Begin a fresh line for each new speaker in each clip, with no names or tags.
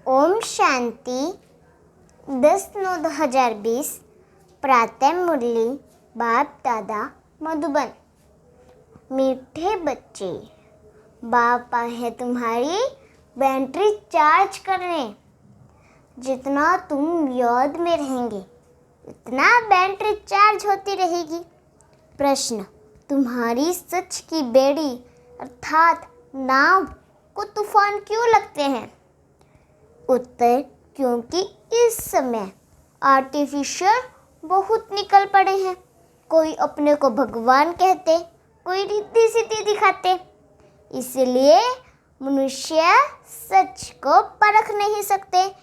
ओम शांति 10/9/2020 प्रातः मुरली बाप दादा मधुबन। मीठे बच्चे, बाप आए हैं तुम्हारी बैटरी चार्ज करने। जितना तुम याद में रहेंगे उतना बैटरी चार्ज होती रहेगी। प्रश्न, तुम्हारी सच की बेड़ी अर्थात नाव को तूफान क्यों लगते हैं? उत्तर, क्योंकि इस समय आर्टिफिशियल बहुत निकल पड़े हैं। कोई अपने को भगवान कहते, कोई रिद्धि सिद्धि दिखाते। इसलिए मनुष्य सच को परख नहीं सकते,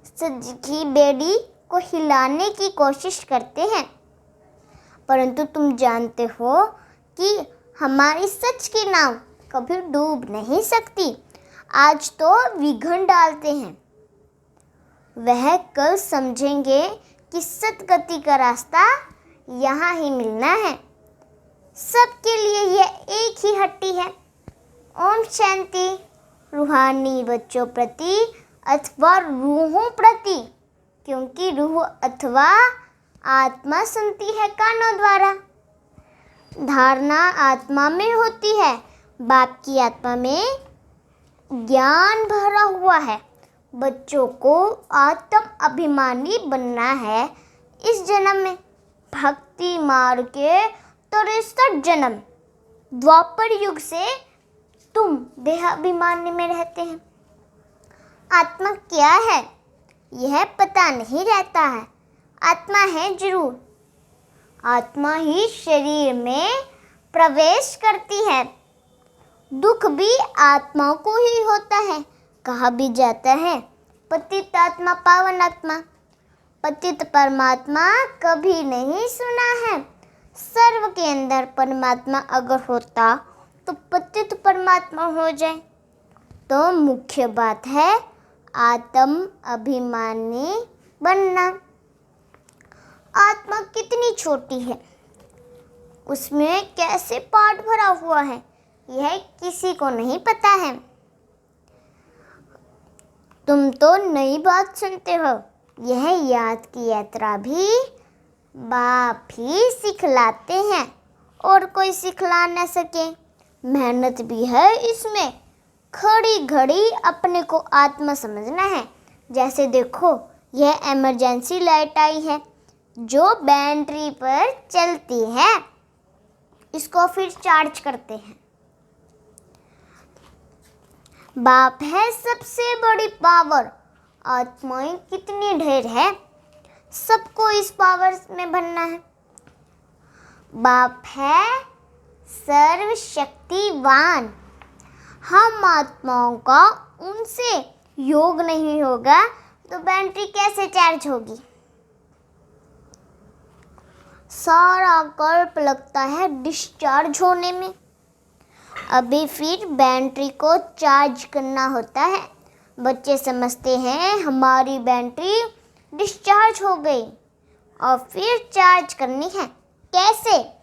सच की बेड़ी को हिलाने की कोशिश करते हैं। परंतु तुम जानते हो कि हमारी सच की नाव कभी डूब नहीं सकती। आज तो विघन डालते हैं, वह कल समझेंगे कि सतगति का रास्ता यहाँ ही मिलना है। सबके लिए यह एक ही हट्टी है। ओम शांति। रूहानी बच्चों प्रति अथवा रूहों प्रति, क्योंकि रूह अथवा आत्मा सुनती है कानों द्वारा। धारणा आत्मा में होती है, बाप की आत्मा में ज्ञान भरा हुआ है। बच्चों को आत्म अभिमानी बनना है। इस जन्म में भक्ति मार्ग के 63 जन्म द्वापर युग से तुम देहाभिमानी में रहते हैं। आत्मा क्या है यह पता नहीं रहता है। आत्मा है जरूर। आत्मा ही शरीर में प्रवेश करती है। दुख भी आत्मा को ही होता है। कहा भी जाता है, पतित आत्मा पावन आत्मा। पतित परमात्मा कभी नहीं सुना है। सर्व के अंदर परमात्मा अगर होता तो पतित परमात्मा हो जाए। तो मुख्य बात है आत्म अभिमानी बनना। आत्मा कितनी छोटी है, उसमें कैसे पार्ट भरा हुआ है, यह किसी को नहीं पता है। तुम तो नई बात सुनते हो। यह याद की यात्रा भी बाप ही सिखलाते हैं और कोई सिखला न सके। मेहनत भी है इसमें। खड़ी घड़ी अपने को आत्मा समझना है। जैसे देखो, यह इमरजेंसी लाइट आई है जो बैटरी पर चलती है। इसको फिर चार्ज करते हैं। बाप है सबसे बड़ी पावर। आत्माएं कितनी ढेर है, सबको इस पावर में बनना है। बाप है सर्वशक्तिवान। हम आत्माओं का उनसे योग नहीं होगा तो बैटरी कैसे चार्ज होगी? सारा कल्प लगता है डिस्चार्ज होने में। अभी फिर बैटरी को चार्ज करना होता है। बच्चे समझते हैं हमारी बैटरी डिस्चार्ज हो गई और फिर चार्ज करनी है। कैसे?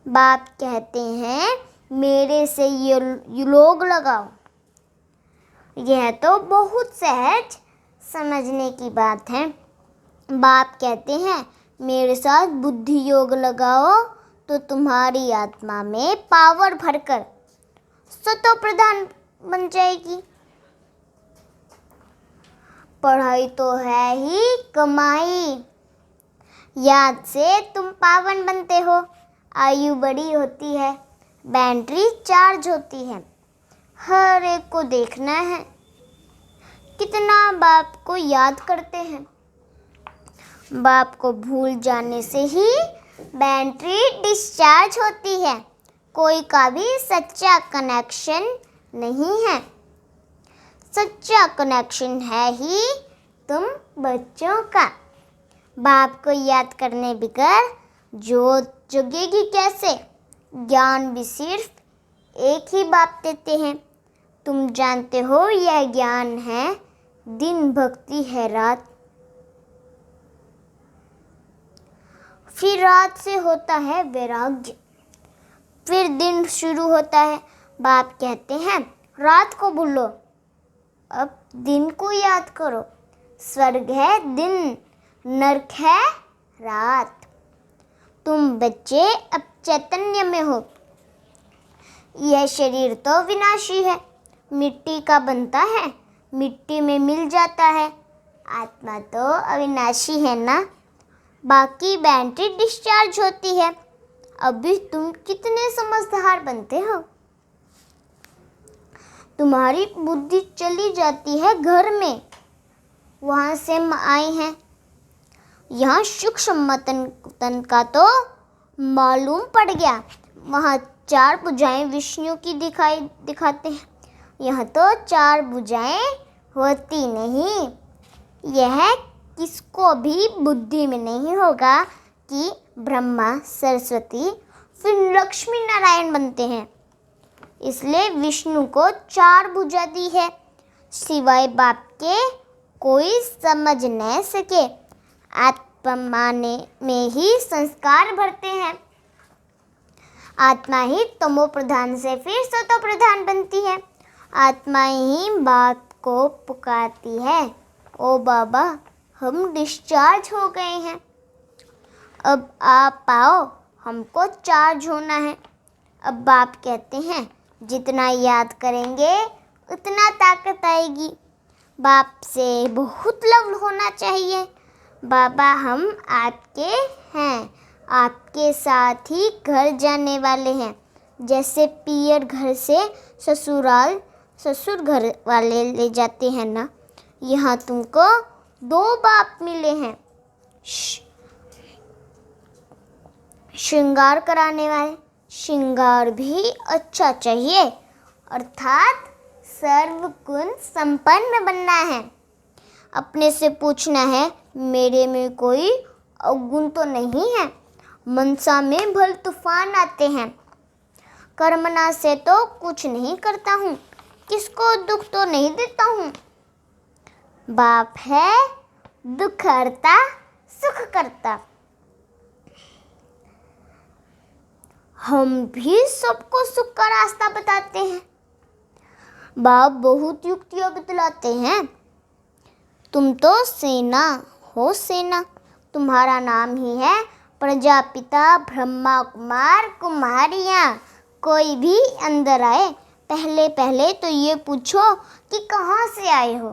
बाप कहते हैं मेरे से ये लोग लगाओ। यह तो बहुत सहज समझने की बात है। बाप कहते हैं मेरे साथ बुद्धि योग लगाओ तो तुम्हारी आत्मा में पावर भरकर सतो प्रधान बन जाएगी। पढ़ाई तो है ही कमाई। याद से तुम पावन बनते हो। आयु बड़ी होती है, बैटरी चार्ज होती है। हर एक को देखना है कितना बाप को याद करते हैं। बाप को भूल जाने से ही बैटरी डिस्चार्ज होती है। कोई का भी सच्चा कनेक्शन नहीं है। सच्चा कनेक्शन है ही तुम बच्चों का। बाप को याद करने बगैर जोत जगेगी कैसे? ज्ञान भी सिर्फ एक ही बाप देते हैं। तुम जानते हो यह ज्ञान है। दिन भक्ति है रात, फिर रात से होता है वैराग्य, फिर दिन शुरू होता है। बाप कहते हैं रात को भूलो अब दिन को याद करो। स्वर्ग है दिन, नरक है रात। तुम बच्चे अब चैतन्य में हो। यह शरीर तो विनाशी है, मिट्टी का बनता है, मिट्टी में मिल जाता है। आत्मा तो अविनाशी है ना, बाकी बैटरी डिस्चार्ज होती है। अभी तुम कितने समझदार बनते हो। तुम्हारी बुद्धि चली जाती है घर में, वहाँ से आए हैं। यहाँ सूक्ष्म तन का तो मालूम पड़ गया। वहाँ 4 भुजाएं विष्णु की दिखाते हैं, यहाँ तो 4 भुजाएं होती नहीं। यह किसको भी बुद्धि में नहीं होगा कि ब्रह्मा सरस्वती फिर लक्ष्मी नारायण बनते हैं। इसलिए विष्णु को 4 भुजा दी है, सिवाय बाप के कोई समझ न सके। आत्मा में ही संस्कार भरते हैं। आत्मा ही तमो प्रधान से फिर सतो प्रधान बनती है। आत्मा ही बाप को पुकारती है, ओ बाबा हम डिस्चार्ज हो गए हैं, अब आप आओ, हमको चार्ज होना है। अब बाप कहते हैं जितना याद करेंगे उतना ताकत आएगी। बाप से बहुत लव होना चाहिए। बाबा हम आपके हैं, आपके साथ ही घर जाने वाले हैं। जैसे पियर घर से ससुर घर वाले ले जाते हैं ना, यहाँ तुमको 2 बाप मिले हैं। श्रृंगार कराने वाले, श्रृंगार भी अच्छा चाहिए, अर्थात सर्वगुण संपन्न बनना है। अपने से पूछना है मेरे में कोई अवगुण तो नहीं है। मनसा में भल तूफान आते हैं, कर्मना से तो कुछ नहीं करता हूँ, किसको दुख तो नहीं देता हूँ। बाप है दुख हरता सुख करता। हम भी सबको सुख का रास्ता बताते हैं। बाप बहुत युक्तियाँ बतलाते हैं। तुम तो सेना हो, सेना तुम्हारा नाम ही है प्रजापिता ब्रह्मा कुमार कुमारियाँ। कोई भी अंदर आए पहले तो ये पूछो कि कहाँ से आए हो,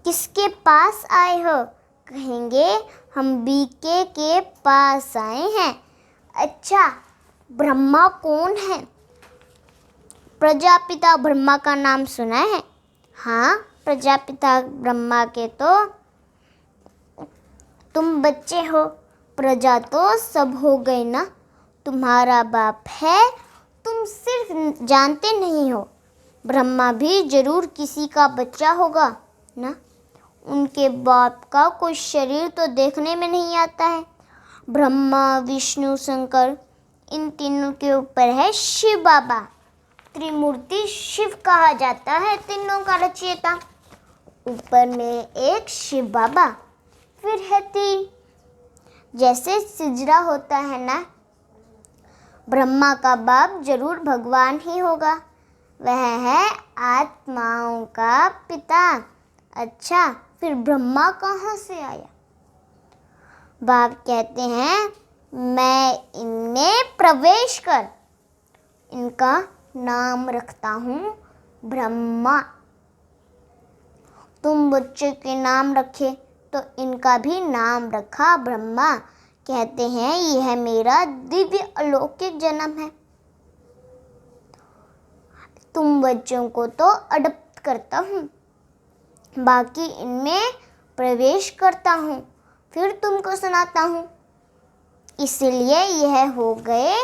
किसके पास आए हो। कहेंगे हम बीके के पास आए हैं। अच्छा ब्रह्मा कौन है? प्रजापिता ब्रह्मा का नाम सुना है? हाँ, प्रजापिता ब्रह्मा के तो तुम बच्चे हो। प्रजा तो सब हो गए ना, तुम्हारा बाप है, तुम सिर्फ जानते नहीं हो। ब्रह्मा भी जरूर किसी का बच्चा होगा ना। उनके बाप का कोई शरीर तो देखने में नहीं आता है। ब्रह्मा विष्णु शंकर इन तीनों के ऊपर है शिव बाबा। त्रिमूर्ति शिव कहा जाता है तीनों का रचयिता। ऊपर में एक शिव बाबा, फिर है 3। जैसे सिजरा होता है ना, ब्रह्मा का बाप जरूर भगवान ही होगा, वह है आत्माओं का पिता। अच्छा फिर ब्रह्मा कहाँ से आया? बाप कहते हैं मैं इनमें प्रवेश कर इनका नाम रखता हूँ ब्रह्मा। तुम बच्चे के नाम रखे तो इनका भी नाम रखा ब्रह्मा। कहते हैं यह मेरा दिव्य अलौकिक जन्म है। तुम बच्चों को तो अडॉप्ट करता हूँ, बाकी इनमें प्रवेश करता हूँ, फिर तुमको सुनाता हूँ। इसलिए यह हो गए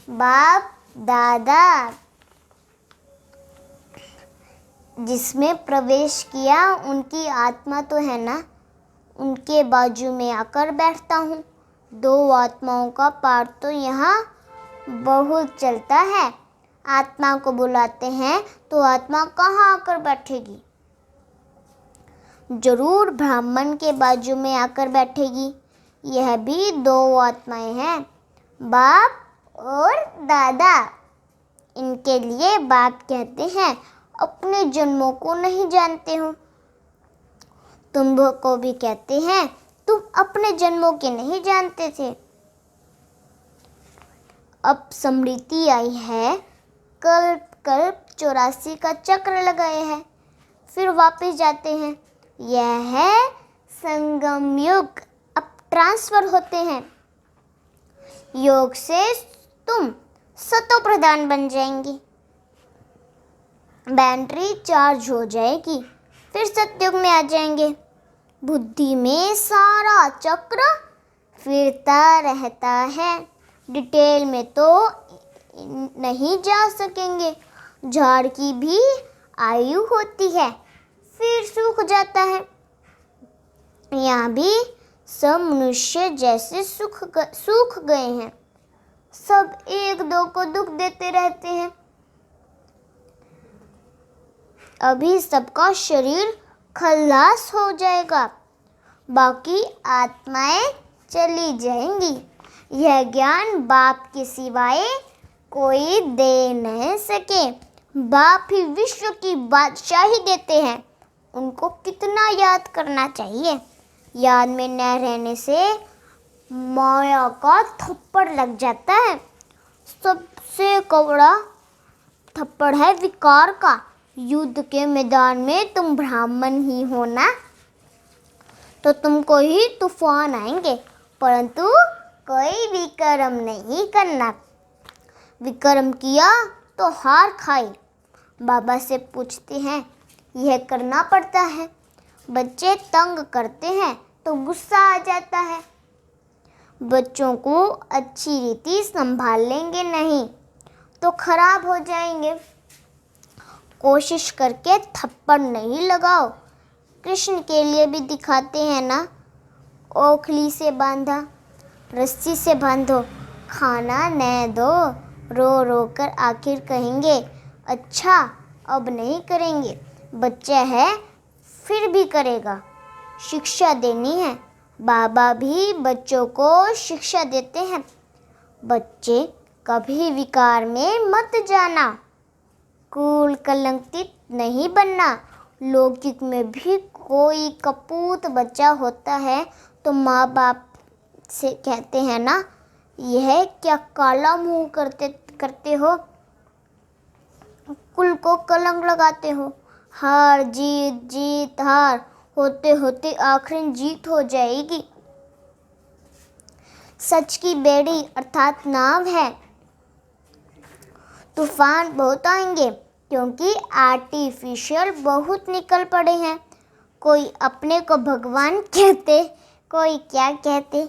बाप दादा। जिसमें प्रवेश किया उनकी आत्मा तो है ना, उनके बाजू में आकर बैठता हूँ। 2 आत्माओं का पाठ तो यहाँ बहुत चलता है। आत्मा को बुलाते हैं तो आत्मा कहाँ आकर बैठेगी? जरूर ब्राह्मण के बाजू में आकर बैठेगी। यह भी 2 आत्माएं हैं, बाप और दादा। इनके लिए बाप कहते हैं, अपने जन्मों को नहीं जानते हो। तुमको भी कहते हैं, तुम अपने जन्मों के नहीं जानते थे। अब स्मृति आई है, कल्प कल्प 84 का चक्र लगाए हैं, फिर वापस जाते हैं। यह है संगम युग। अब ट्रांसफर होते हैं। योग से तुम सतो प्रधान बन जाएंगे, बैटरी चार्ज हो जाएगी, फिर सतयुग में आ जाएंगे। बुद्धि में सारा चक्र फिरता रहता है। डिटेल में तो नहीं जा सकेंगे। झाड़ की भी आयु होती है, फिर सूख जाता है। यहाँ भी सब मनुष्य जैसे सूख गए हैं। सब एक दो को दुख देते रहते हैं। अभी सबका शरीर खल्लास हो जाएगा, बाकी आत्माएं चली जाएंगी। यह ज्ञान बाप के सिवाय कोई दे नहीं सके। बाप ही विश्व की बादशाही देते हैं। उनको कितना याद करना चाहिए। याद में न रहने से माया का थप्पड़ लग जाता है। सबसे कड़वा थप्पड़ है विकार का। युद्ध के मैदान में तुम ब्राह्मण ही हो ना, तो तुमको ही तूफान आएंगे, परंतु कोई विक्रम नहीं करना। विक्रम किया तो हार खाई। बाबा से पूछते हैं, यह करना पड़ता है। बच्चे तंग करते हैं तो गुस्सा आ जाता है। बच्चों को अच्छी रीति संभाल लेंगे नहीं तो खराब हो जाएंगे। कोशिश करके थप्पड़ नहीं लगाओ। कृष्ण के लिए भी दिखाते हैं ना, ओखली से बांधा, रस्सी से बांधो, खाना न दो, रो रो कर आखिर कहेंगे अच्छा अब नहीं करेंगे। बच्चा है फिर भी करेगा। शिक्षा देनी है। बाबा भी बच्चों को शिक्षा देते हैं। बच्चे कभी विकार में मत जाना। कुल कलंकित नहीं बनना। लौकिक में भी कोई कपूत बच्चा होता है तो माँ बाप से कहते हैं ना, यह क्या काला मुंह करते हो, कुल को कलंक लगाते हो। हार जीत जीत हार होते होते आखिर जीत हो जाएगी। सच की बेड़ी अर्थात नाव है। तूफान बहुत आएंगे क्योंकि आर्टिफिशियल बहुत निकल पड़े हैं। कोई अपने को भगवान कहते, कोई क्या कहते।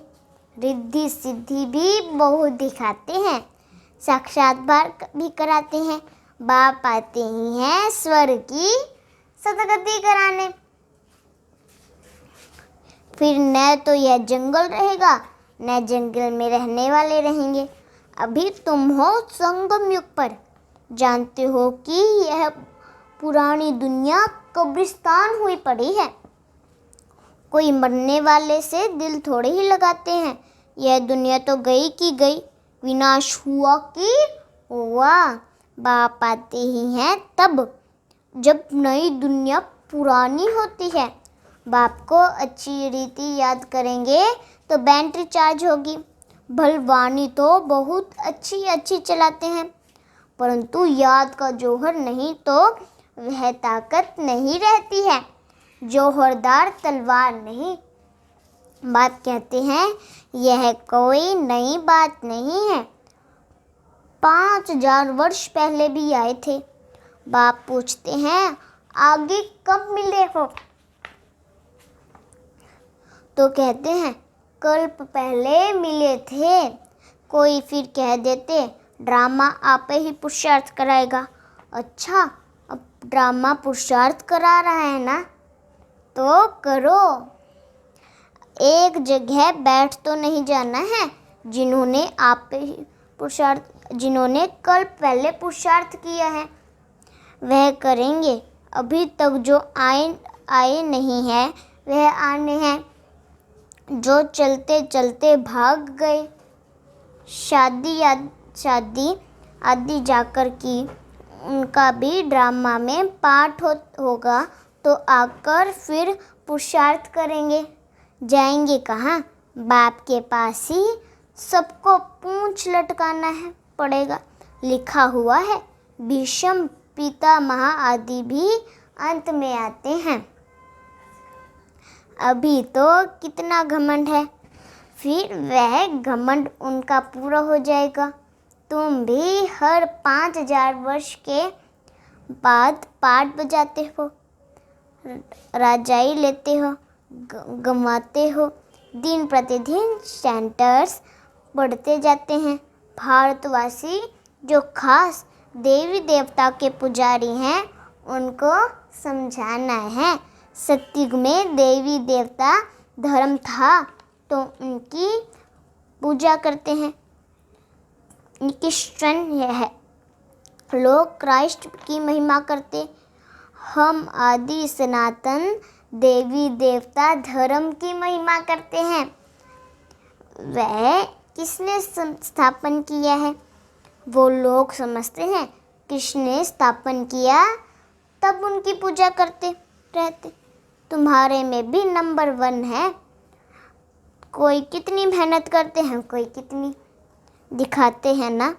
रिद्धि सिद्धि भी बहुत दिखाते हैं। साक्षात्कार भी कराते हैं। बाप आते ही हैं स्वर्ग की सदगति कराने। फिर न तो यह जंगल रहेगा, न जंगल में रहने वाले रहेंगे। अभी तुम हो संगम युग पर। जानते हो कि यह पुरानी दुनिया कब्रिस्तान हुई पड़ी है। कोई मरने वाले से दिल थोड़े ही लगाते हैं। यह दुनिया तो गई की गई, विनाश हुआ कि हुआ। बाप आते ही हैं तब जब नई दुनिया पुरानी होती है। बाप को अच्छी रीति याद करेंगे तो बैटरी चार्ज होगी। भलवानी तो बहुत अच्छी चलाते हैं, परंतु याद का जौहर नहीं तो वह ताकत नहीं रहती है। जौहरदार तलवार नहीं। बात कहते हैं यह कोई नई बात नहीं है। 5000 वर्ष पहले भी आए थे। बाप पूछते हैं आगे कब मिले हो, तो कहते हैं कल्प पहले मिले थे। कोई फिर कह देते ड्रामा आप ही पुरुषार्थ कराएगा। अच्छा, अब ड्रामा पुरुषार्थ करा रहा है ना, तो करो। एक जगह बैठ तो नहीं जाना है। जिन्होंने कल पहले पुरुषार्थ किया है वह करेंगे। अभी तक जो आए नहीं हैं वह आने हैं। जो चलते चलते भाग गए। शादी आदि जाकर की उनका भी ड्रामा में पार्ट होगा तो आकर फिर पुरुषार्थ करेंगे। जाएंगे कहाँ? बाप के पास ही सबको पूंछ लटकाना है पड़ेगा। लिखा हुआ है भीष्म पितामह आदि भी अंत में आते हैं। अभी तो कितना घमंड है, फिर वह घमंड उनका पूरा हो जाएगा। तुम भी हर 5000 वर्ष के बाद पाठ बजाते हो, राजाई लेते हो, गंवाते हो, दिन प्रतिदिन सेंटर्स बढ़ते जाते हैं। भारतवासी जो खास देवी देवता के पुजारी हैं उनको समझाना है सतयुग में देवी देवता धर्म था तो उनकी पूजा करते हैं। क्रिश्चियन यह है लोग क्राइस्ट की महिमा करते, हम आदि सनातन देवी देवता धर्म की महिमा करते हैं। वह किसने स्थापन किया है? वो लोग समझते हैं किसने स्थापन किया तब उनकी पूजा करते रहते। तुम्हारे में भी नंबर 1 है। कोई कितनी मेहनत करते हैं, कोई कितनी दिखाते हैं ना।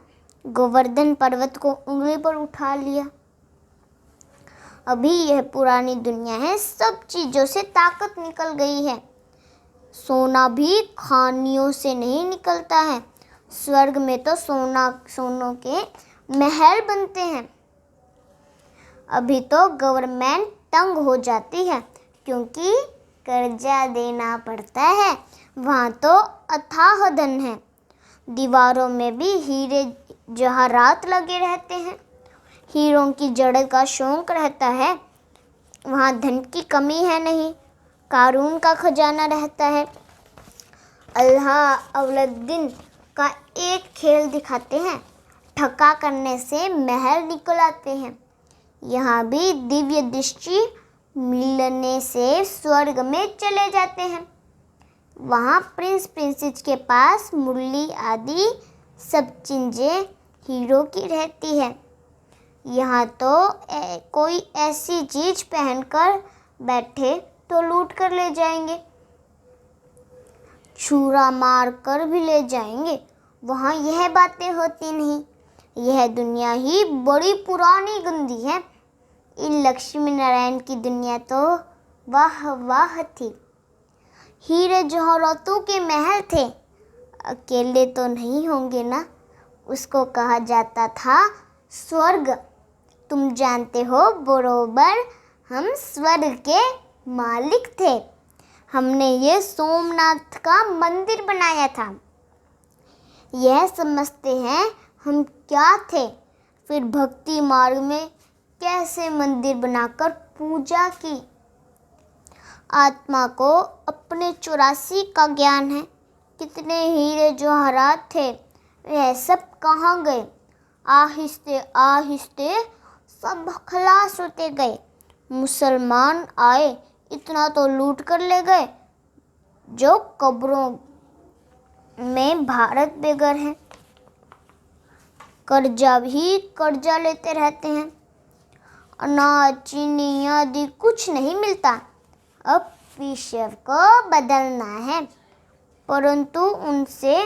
गोवर्धन पर्वत को उंगली पर उठा लिया। अभी यह पुरानी दुनिया है, सब चीज़ों से ताकत निकल गई है। सोना भी खानियों से नहीं निकलता है। स्वर्ग में तो सोनों के महल बनते हैं। अभी तो गवर्नमेंट तंग हो जाती है क्योंकि कर्जा देना पड़ता है। वहाँ तो अथाह धन है। दीवारों में भी हीरे जवाहरात लगे रहते हैं। हीरों की जड़ का शौक रहता है। वहाँ धन की कमी है नहीं। कारून का खजाना रहता है। अल्लाह अवलद्दीन का एक खेल दिखाते हैं, ठक्का करने से महल निकल आते हैं। यहाँ भी दिव्य दृष्टि मिलने से स्वर्ग में चले जाते हैं। वहाँ प्रिंस प्रिंसेस के पास मुरली आदि सब चीज़ें हीरो की रहती है। यहाँ तो कोई ऐसी चीज़ पहनकर बैठे तो लूट कर ले जाएंगे, छुरा मार कर भी ले जाएंगे। वहाँ यह बातें होती नहीं। यह दुनिया ही बड़ी पुरानी गंदी है। इन लक्ष्मी नारायण की दुनिया तो वाह वाह थी। हीरे जवाहरातों के महल थे। अकेले तो नहीं होंगे ना। उसको कहा जाता था स्वर्ग। तुम जानते हो बरोबर हम स्वर्ग के मालिक थे। हमने ये सोमनाथ का मंदिर बनाया था। यह समझते हैं हम क्या थे। फिर भक्ति मार्ग में कैसे मंदिर बनाकर पूजा की। आत्मा को अपने 84 का ज्ञान है। कितने हीरे जवाहरात थे, वह सब कहाँ गए? आहिस्ते आहिस्ते सब खलास होते गए। मुसलमान आए, इतना तो लूट कर ले गए जो कब्रों में भारत बेघर है। कर्जा भी कर्जा लेते रहते हैं। अनाज चीनी आदि कुछ नहीं मिलता। अब विषय को बदलना है, परंतु उनसे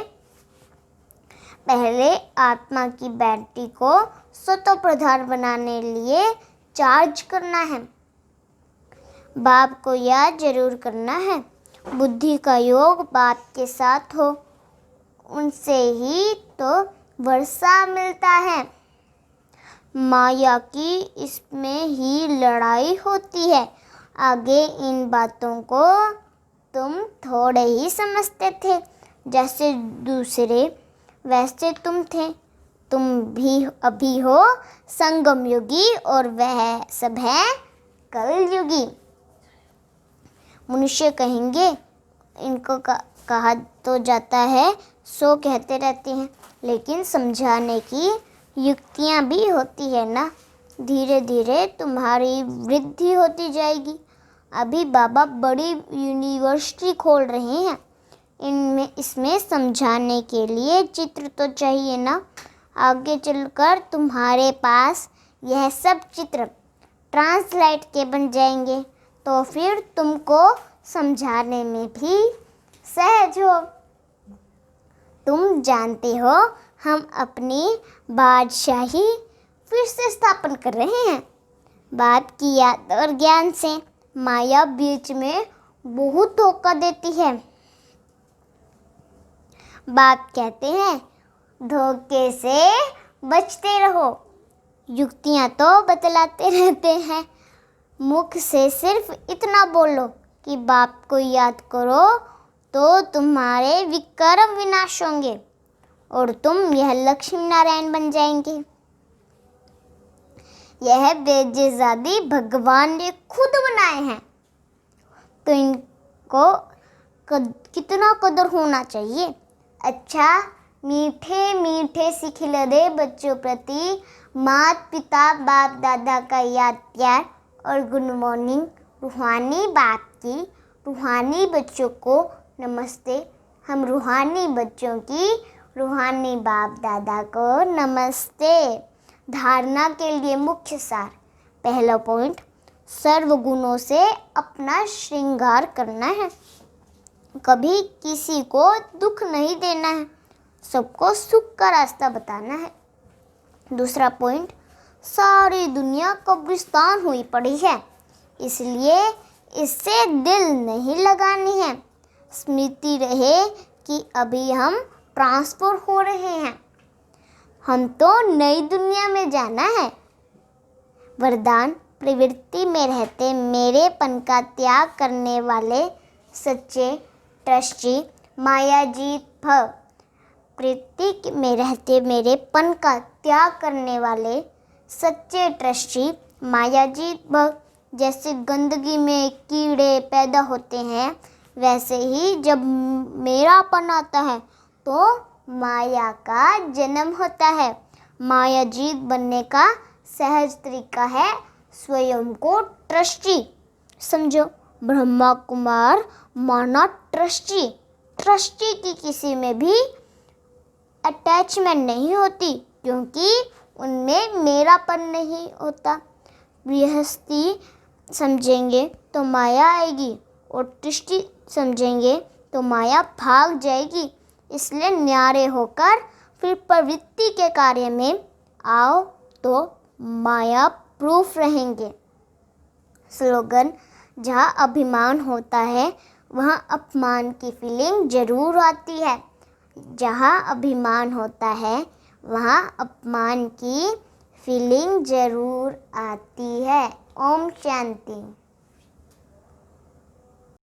पहले आत्मा की बैटरी को स्वतः प्रधान बनाने लिए चार्ज करना है। बाप को याद जरूर करना है। बुद्धि का योग बाप के साथ हो, उनसे ही तो वर्षा मिलता है। माया की इसमें ही लड़ाई होती है। आगे इन बातों को तुम थोड़े ही समझते थे। जैसे दूसरे वैसे तुम थे। तुम भी अभी हो संगम युगी और वह सब है कल युगी। मनुष्य कहेंगे इनको कहा तो जाता है, सो कहते रहते हैं, लेकिन समझाने की युक्तियाँ भी होती है ना। धीरे धीरे तुम्हारी वृद्धि होती जाएगी। अभी बाबा बड़ी यूनिवर्सिटी खोल रहे हैं। इसमें समझाने के लिए चित्र तो चाहिए ना। आगे चलकर तुम्हारे पास यह सब चित्र ट्रांसलेट के बन जाएंगे, तो फिर तुमको समझाने में भी सहज हो। तुम जानते हो हम अपनी बादशाही फिर से स्थापन कर रहे हैं। बाप की याद और ज्ञान से माया बीच में बहुत धोखा देती है। बाप कहते हैं धोखे से बचते रहो। युक्तियां तो बतलाते रहते हैं, मुख से सिर्फ इतना बोलो कि बाप को याद करो तो तुम्हारे विक्रम विनाश होंगे और तुम यह लक्ष्मी नारायण बन जाएंगे। यह बेजेजादी भगवान ने खुद बनाए हैं, तो इनको कितना कदर होना चाहिए। अच्छा, मीठे मीठे सिखिलदे बच्चों प्रति माता पिता बाप दादा का याद प्यार और गुड मॉर्निंग। रूहानी बाप की रूहानी बच्चों को नमस्ते। हम रूहानी बच्चों की रूहानी बाप दादा को नमस्ते। धारणा के लिए मुख्य सार। पहला पॉइंट, सर्व गुणों से अपना श्रृंगार करना है। कभी किसी को दुख नहीं देना है, सबको सुख का रास्ता बताना है। दूसरा पॉइंट, सारी दुनिया कब्रिस्तान हुई पड़ी है, इसलिए इससे दिल नहीं लगानी है। स्मृति रहे कि अभी हम ट्रांसफर हो रहे हैं, हम तो नई दुनिया में जाना है। वरदान, प्रवृत्ति में रहते मेरेपन का त्याग करने वाले सच्चे ट्रस्टी मायाजीत भव। प्रवृत्ति में रहते मेरेपन का त्याग करने वाले सच्चे ट्रस्टी मायाजीत भव। जैसे गंदगी में कीड़े पैदा होते हैं, वैसे ही जब मेरापन आता है तो माया का जन्म होता है। मायाजीत बनने का सहज तरीका है स्वयं को ट्रस्टी समझो। ब्रह्मा कुमार माना ट्रस्टी। ट्रस्टी की किसी में भी अटैचमेंट नहीं होती, क्योंकि उनमें मेरापन नहीं होता। गृहस्थी समझेंगे तो माया आएगी और ट्रस्टी समझेंगे तो माया भाग जाएगी। इसलिए न्यारे होकर फिर प्रवृत्ति के कार्य में आओ तो माया प्रूफ रहेंगे। स्लोगन, जहाँ अभिमान होता है वहाँ अपमान की फीलिंग जरूर आती है। जहाँ अभिमान होता है वहाँ अपमान की फीलिंग जरूर आती है। ओम शांति।